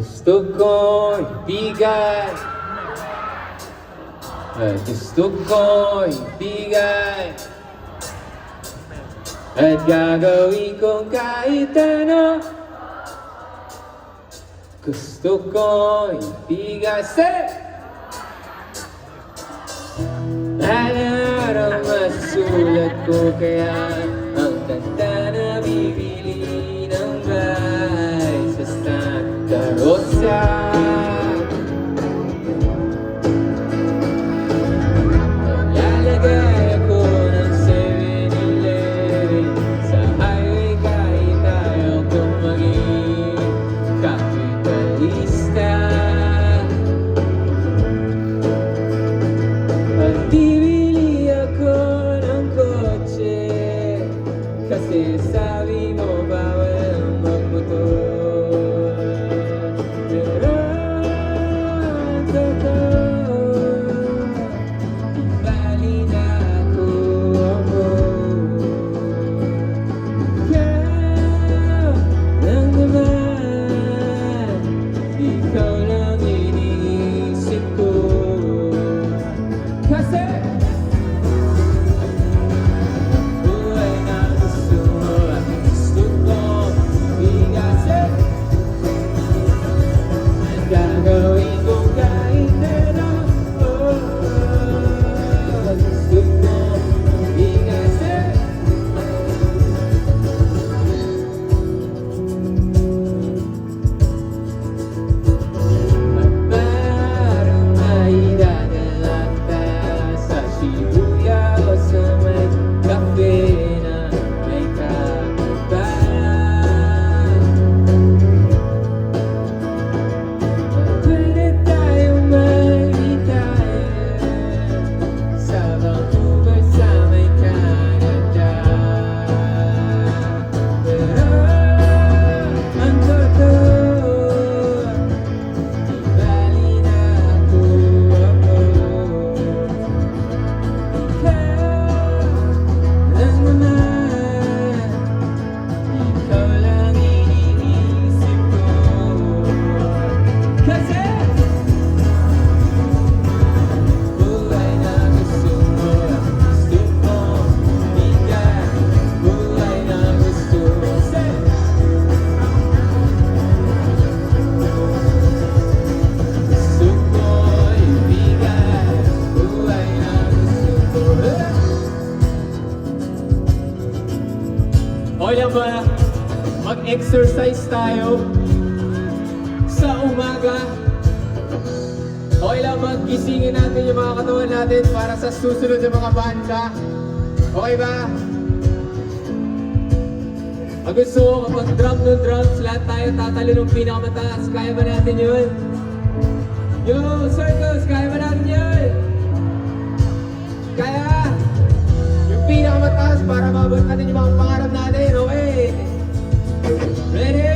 Gusto ko ibigay, gusto ko ibigay, at gagawin kong kahit ano. Gusto ko ibigay, say! Araw-araw masulat ko kaya ang kanta na bibili ng bahay sa Santa Rosa. Lalagay ako ng 7-Eleven sa highway kahit ayaw kong maging kapitalista. At bibili ako ng kotse kasi sabi mo bawal magmotor. Pero ang totoo, bali na ako. Ikaw lang naman, ikaw lang iniisip ko. Kasi buhay na gusto mo at gusto ko bigasin. At gagawin kong kahit ano. Gusto ko bigasin. At parang may dadalata sa Shibuya o sa may cafe na may kapitbahay. Pwede tayong mag-retire sa Vancouver sa may Canada. Pero ang totoo, bali na ako. Ikaw lang naman, ikaw lang iniisip ko. Kasi buhay na gusto mo at gusto ko bigay. Buhay na gusto mo, say! Gusto ko ibigay, buhay na gusto ko. Okay lang ba? Mag-exercise tayo sa umaga. Okay lang maggisingin natin yung mga katawan natin para sa susunod na mga banda. Okay ba? Ang gusto ko kapag drum ng drums, lahat tayo tatalo ng pinakamataas. Kaya ba natin yun? Yo, circles, kaya ba natin yun? Kaya, yung pinakamataas para mabot natin yung mga pangarap natin. Okay? Ready?